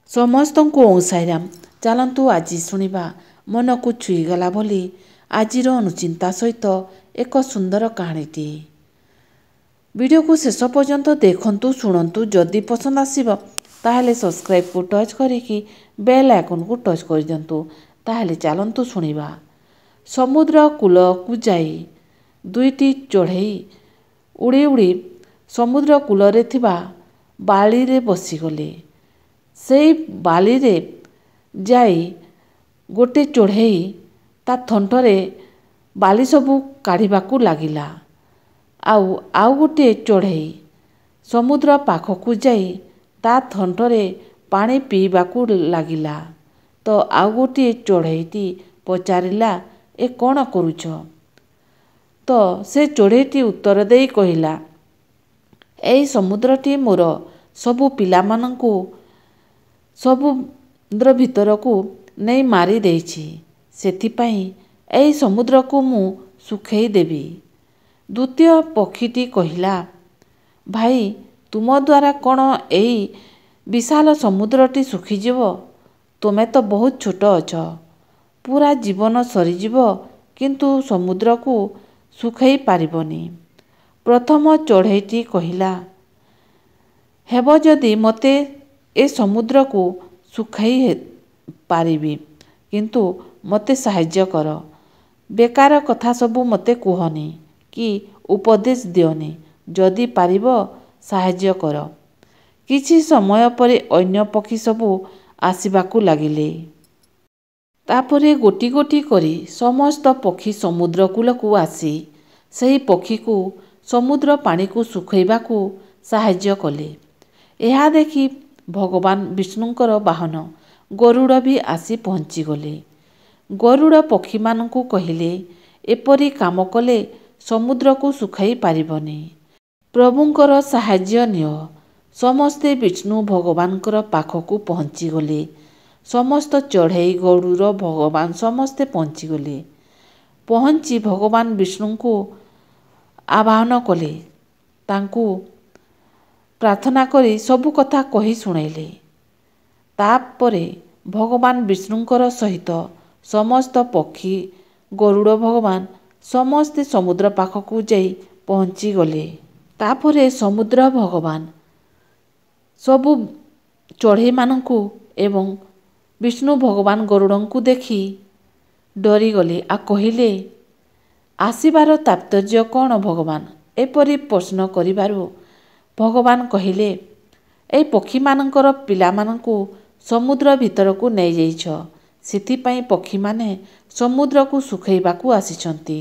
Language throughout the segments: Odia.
ସମସ୍ତଙ୍କୁ ଓଁ ସାଇରାମ। ଚାଲନ୍ତୁ ଆଜି ଶୁଣିବା ମନକୁ ଛୁଇଁଗଲା ଭଳି ଆଜିର ଅନୁଚିନ୍ତା ସହିତ ଏକ ସୁନ୍ଦର କାହାଣୀଟିଏ। ଭିଡ଼ିଓକୁ ଶେଷ ପର୍ଯ୍ୟନ୍ତ ଦେଖନ୍ତୁ, ଶୁଣନ୍ତୁ। ଯଦି ପସନ୍ଦ ଆସିବ ତାହେଲେ ସବସ୍କ୍ରାଇବକୁ ଟଚ୍ କରିକି ବେଲ୍ ଆଇକନ୍କୁ ଟଚ୍ କରିଦିଅନ୍ତୁ। ତାହେଲେ ଚାଲନ୍ତୁ ଶୁଣିବା। ସମୁଦ୍ର କୂଳକୁ ଯାଇ ଦୁଇଟି ଚଢ଼େଇ ଉଡ଼ି ଉଡ଼ି ସମୁଦ୍ର କୂଳରେ ଥିବା ବାଲିରେ ବସିଗଲେ। ସେଇ ବାଲିରେ ଯାଇ ଗୋଟେ ଚଢ଼େଇ ତା ଥଣ୍ଟରେ ବାଲି ସବୁ କାଢ଼ିବାକୁ ଲାଗିଲା। ଆଉ ଗୋଟିଏ ଚଢ଼େଇ ସମୁଦ୍ର ପାଖକୁ ଯାଇ ତା ଥଣ୍ଟରେ ପାଣି ପିଇବାକୁ ଲାଗିଲା। ତ ଆଉ ଗୋଟିଏ ଚଢ଼େଇଟି ପଚାରିଲା, ଏ କ'ଣ କରୁଛ? ତ ସେ ଚଢ଼େଇଟି ଉତ୍ତର ଦେଇ କହିଲା, ଏଇ ସମୁଦ୍ରଟି ମୋର ସବୁ ପିଲାମାନଙ୍କୁ ସମୁଦ୍ର ଭିତରକୁ ନେଇ ମାରି ଦେଇଛି। ସେଥିପାଇଁ ଏଇ ସମୁଦ୍ରକୁ ମୁଁ ଶୁଖେଇ ଦେବି। ଦ୍ୱିତୀୟ ପକ୍ଷୀଟି କହିଲା, ଭାଇ, ତୁମ ଦ୍ୱାରା କ'ଣ ଏଇ ବିଶାଳ ସମୁଦ୍ରଟି ଶୁଖିଯିବ? ତୁମେ ତ ବହୁତ ଛୋଟ ଅଛ। ପୁରା ଜୀବନ ସରିଯିବ କିନ୍ତୁ ସମୁଦ୍ରକୁ ଶୁଖେଇ ପାରିବନି। ପ୍ରଥମ ଚଢ଼େଇଟି କହିଲା, ହେବ ଯଦି ମୋତେ ଏ ସମୁଦ୍ରକୁ ଶୁଖେଇ ପାରିବି, କିନ୍ତୁ ମୋତେ ସାହାଯ୍ୟ କର। ବେକାର କଥା ସବୁ ମୋତେ କୁହନି କି ଉପଦେଶ ଦିଅନି। ଯଦି ପାରିବ ସାହାଯ୍ୟ କର। କିଛି ସମୟ ପରେ ଅନ୍ୟ ପକ୍ଷୀ ସବୁ ଆସିବାକୁ ଲାଗିଲେ। ତାପରେ ଗୋଟି ଗୋଟି କରି ସମସ୍ତ ପକ୍ଷୀ ସମୁଦ୍ର କୂଳକୁ ଆସି ସେହି ପକ୍ଷୀକୁ ସମୁଦ୍ର ପାଣିକୁ ଶୁଖେଇବାକୁ ସାହାଯ୍ୟ କଲେ। ଏହା ଦେଖି ଭଗବାନ ବିଷ୍ଣୁଙ୍କର ବାହନ ଗରୁଡ଼ ବି ଆସି ପହଞ୍ଚିଗଲେ। ଗରୁଡ଼ ପକ୍ଷୀମାନଙ୍କୁ କହିଲେ, ଏପରି କାମ କଲେ ସମୁଦ୍ରକୁ ଶୁଖାଇ ପାରିବନି। ପ୍ରଭୁଙ୍କର ସାହାଯ୍ୟ ନିଅ। ସମସ୍ତେ ବିଷ୍ଣୁ ଭଗବାନଙ୍କର ପାଖକୁ ପହଞ୍ଚିଗଲେ। ସମସ୍ତ ଚଢ଼େଇ, ଗରୁଡ଼, ଭଗବାନ ସମସ୍ତେ ପହଞ୍ଚିଗଲେ। ପହଞ୍ଚି ଭଗବାନ ବିଷ୍ଣୁଙ୍କୁ ଆବାହନ କଲେ। ତାଙ୍କୁ ପ୍ରାର୍ଥନା କରି ସବୁ କଥା କହି ଶୁଣାଇଲେ। ତାପରେ ଭଗବାନ ବିଷ୍ଣୁଙ୍କର ସହିତ ସମସ୍ତ ପକ୍ଷୀ, ଗରୁଡ଼, ଭଗବାନ ସମସ୍ତେ ସମୁଦ୍ର ପାଖକୁ ଯାଇ ପହଞ୍ଚିଗଲେ। ତାପରେ ସମୁଦ୍ର ଭଗବାନ ସବୁ ଚଢ଼େଇମାନଙ୍କୁ ଏବଂ ବିଷ୍ଣୁ ଭଗବାନ ଗରୁଡ଼ଙ୍କୁ ଦେଖି ଡରିଗଲେ ଆଉ କହିଲେ, ଆସିବାର ତାତ୍ପର୍ଯ୍ୟ କ'ଣ ଭଗବାନ? ଏପରି ପ୍ରଶ୍ନ କରିବାରୁ ଭଗବାନ କହିଲେ, ଏଇ ପକ୍ଷୀମାନଙ୍କର ପିଲାମାନଙ୍କୁ ସମୁଦ୍ର ଭିତରକୁ ନେଇଯାଇଛ। ସେଥିପାଇଁ ପକ୍ଷୀମାନେ ସମୁଦ୍ରକୁ ଶୁଖେଇବାକୁ ଆସିଛନ୍ତି।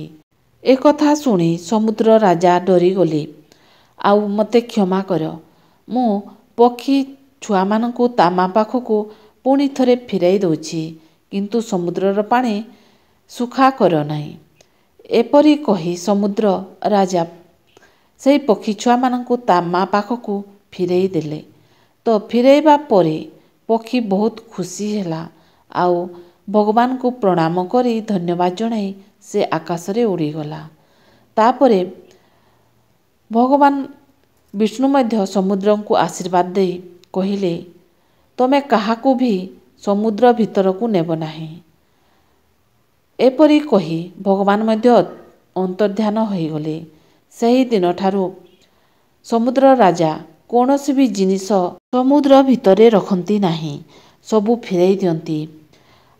ଏକଥା ଶୁଣି ସମୁଦ୍ର ରାଜା ଡରିଗଲେ। ଆଉ ମୋତେ କ୍ଷମା କର। ମୁଁ ପକ୍ଷୀ ଛୁଆମାନଙ୍କୁ ତା ମା' ପାଖକୁ ପୁଣି ଥରେ ଫେରାଇ ଦେଉଛି, କିନ୍ତୁ ସମୁଦ୍ରର ପାଣି ଶୁଖା କର ନାହିଁ। ଏପରି କହି ସମୁଦ୍ର ରାଜା ସେହି ପକ୍ଷୀ ଛୁଆମାନଙ୍କୁ ତା ମା' ପାଖକୁ ଫେରାଇ ଦେଲେ। ତ ଫେରାଇବା ପରେ ପକ୍ଷୀ ବହୁତ ଖୁସି ହେଲା ଆଉ ଭଗବାନଙ୍କୁ ପ୍ରଣାମ କରି ଧନ୍ୟବାଦ ଜଣାଇ ସେ ଆକାଶରେ ଉଡ଼ିଗଲା। ତାପରେ ଭଗବାନ ବିଷ୍ଣୁ ମଧ୍ୟ ସମୁଦ୍ରକୁ ଆଶୀର୍ବାଦ ଦେଇ କହିଲେ, ତମେ କାହାକୁ ବି ସମୁଦ୍ର ଭିତରକୁ ନେବ ନାହିଁ। ଏପରି କହି ଭଗବାନ ମଧ୍ୟ ଅନ୍ତର୍ଦ୍ଧାନ ହୋଇଗଲେ। ସେହି ଦିନଠାରୁ ସମୁଦ୍ର ରାଜା କୌଣସି ବି ଜିନିଷ ସମୁଦ୍ର ଭିତରେ ରଖନ୍ତି ନାହିଁ, ସବୁ ଫେରାଇ ଦିଅନ୍ତି।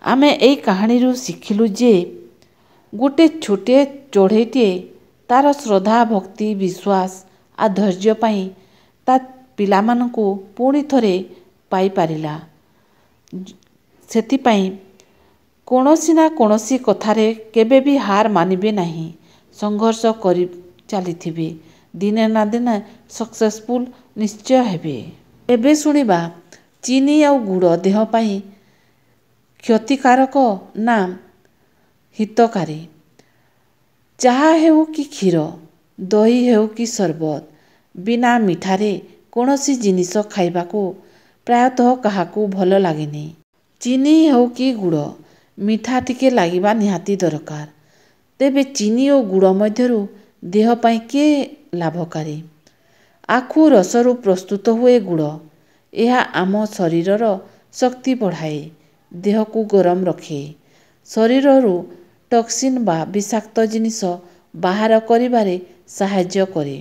ଆମେ ଏଇ କାହାଣୀରୁ ଶିଖିଲୁ ଯେ ଗୋଟେ ଛୋଟିଆ ଚଢ଼େଇଟିଏ ତାର ଶ୍ରଦ୍ଧା, ଭକ୍ତି, ବିଶ୍ୱାସ ଆଉ ଧୈର୍ଯ୍ୟ ପାଇଁ ତା ପିଲାମାନଙ୍କୁ ପୁଣି ଥରେ ପାଇପାରିଲା। ସେଥିପାଇଁ କୌଣସି ନା କୌଣସି କଥାରେ କେବେ ବି ହାର ମାନିବେ ନାହିଁ। ସଂଘର୍ଷ କରି ଚାଲିଥିବେ। ଦିନେ ନା ଦିନେ ସକ୍ସେସଫୁଲ ନିଶ୍ଚୟ ହେବେ। ଏବେ ଶୁଣିବା, ଚିନି ଆଉ ଗୁଡ଼ ଦେହ ପାଇଁ କ୍ଷତିକାରକ ନା ହିତକାରୀ? ଚାହା ହେଉ କି କ୍ଷୀର, ଦହି ହେଉ କି ସରବତ, ବିନା ମିଠାରେ କୌଣସି ଜିନିଷ ଖାଇବାକୁ ପ୍ରାୟତଃ କାହାକୁ ଭଲ ଲାଗେନି। ଚିନି ହେଉ କି ଗୁଡ଼, ମିଠା ଟିକେ ଲାଗିବା ନିହାତି ଦରକାର। ତେବେ ଚିନି ଓ ଗୁଡ଼ ମଧ୍ୟରୁ ଦେହ ପାଇଁ କିଏ ଲାଭକାରୀ? ଆଖୁ ରସରୁ ପ୍ରସ୍ତୁତ ହୁଏ ଗୁଡ଼। ଏହା ଆମ ଶରୀରର ଶକ୍ତି ବଢ଼ାଏ, ଦେହକୁ ଗରମ ରଖେ, ଶରୀରରୁ ଟକ୍ସିନ୍ ବା ବିଷାକ୍ତ ଜିନିଷ ବାହାର କରିବାରେ ସାହାଯ୍ୟ କରେ।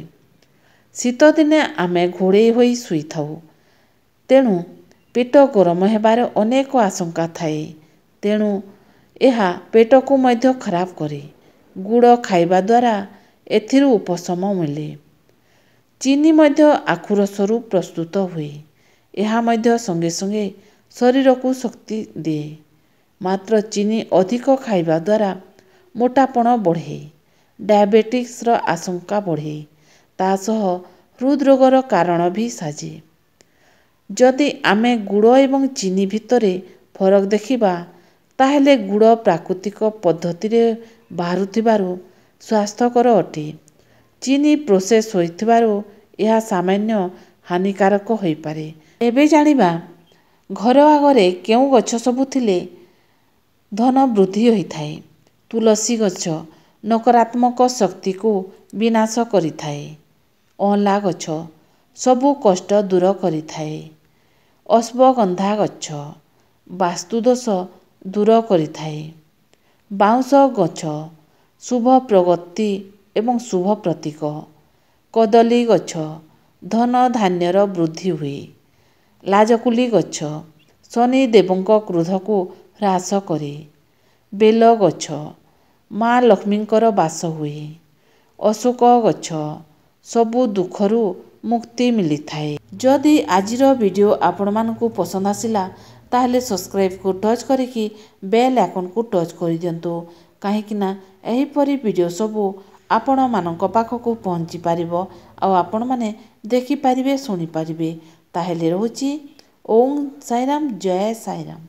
ଶୀତଦିନେ ଆମେ ଘୋଡ଼େଇ ହୋଇ ଶୋଇଥାଉ, ତେଣୁ ପେଟ ଗରମ ହେବାର ଅନେକ ଆଶଙ୍କା ଥାଏ। ତେଣୁ ଏହା ପେଟକୁ ମଧ୍ୟ ଖରାପ କରେ। ଗୁଡ଼ ଖାଇବା ଦ୍ୱାରା ଏଥିରୁ ଉପଶମ ମିଳେ। ଚିନି ମଧ୍ୟ ଆଖୁ ରସରୁ ପ୍ରସ୍ତୁତ ହୁଏ। ଏହା ମଧ୍ୟ ସଙ୍ଗେ ସଙ୍ଗେ ଶରୀରକୁ ଶକ୍ତି ଦିଏ। ମାତ୍ର ଚିନି ଅଧିକ ଖାଇବା ଦ୍ୱାରା ମୋଟାପଣ ବଢ଼େ, ଡାଇବେଟିକ୍ସର ଆଶଙ୍କା ବଢ଼େ, ତା ସହ ହୃଦରୋଗର କାରଣ ବି ସାଜେ। ଯଦି ଆମେ ଗୁଡ଼ ଏବଂ ଚିନି ଭିତରେ ଫରକ ଦେଖିବା, ତାହେଲେ ଗୁଡ଼ ପ୍ରାକୃତିକ ପଦ୍ଧତିରେ ବାହାରୁଥିବାରୁ ସ୍ୱାସ୍ଥ୍ୟକର ଅଟେ। ଚିନି ପ୍ରୋସେସ୍ ହୋଇଥିବାରୁ ଏହା ସାମାନ୍ୟ ହାନିକାରକ ହୋଇପାରେ। ଏବେ ଜାଣିବା ଘର ଆଗରେ କେଉଁ ଗଛ ସବୁ ଥିଲେ ଧନ ବୃଦ୍ଧି ହୋଇଥାଏ। ତୁଳସୀ ଗଛ ନକାରାତ୍ମକ ଶକ୍ତିକୁ ବିନାଶ କରିଥାଏ। ଅଁଳା ଗଛ ସବୁ କଷ୍ଟ ଦୂର କରିଥାଏ। ଅଶ୍ୱଗନ୍ଧା ଗଛ ବାସ୍ତୁଦୋଷ ଦୂର କରିଥାଏ। ବାଉଁଶ ଗଛ ଶୁଭ ପ୍ରଗତି ଏବଂ ଶୁଭ ପ୍ରତୀକ। କଦଳୀ ଗଛ ଧନ ଧାନ୍ୟର ବୃଦ୍ଧି ହୁଏ। ଲାଜକୁଳି ଗଛ ଶନି ଦେବଙ୍କ କ୍ରୋଧକୁ ହ୍ରାସ କରେ। ବେଲ ଗଛ ମା ଲକ୍ଷ୍ମୀଙ୍କର ବାସ ହୁଏ। ଅଶୋକ ଗଛ ସବୁ ଦୁଃଖରୁ ମୁକ୍ତି ମିଳିଥାଏ। ଯଦି ଆଜିର ଭିଡ଼ିଓ ଆପଣମାନଙ୍କୁ ପସନ୍ଦ ଆସିଲା, ତାହେଲେ ସବସ୍କ୍ରାଇବ୍କୁ ଟଚ୍ କରିକି ବେଲ୍ ଆଇକନ୍କୁ ଟଚ୍ କରିଦିଅନ୍ତୁ, କାହିଁକିନା ଏହିପରି ଭିଡ଼ିଓ ସବୁ ଆପଣମାନଙ୍କ ପାଖକୁ ପହଞ୍ଚି ପାରିବ ଆଉ ଆପଣମାନେ ଦେଖିପାରିବେ, ଶୁଣିପାରିବେ। ତାହେଲେ ରହୁଛି। ଓଁ ସାଇରାମ, ଜୟ ସାଇରାମ।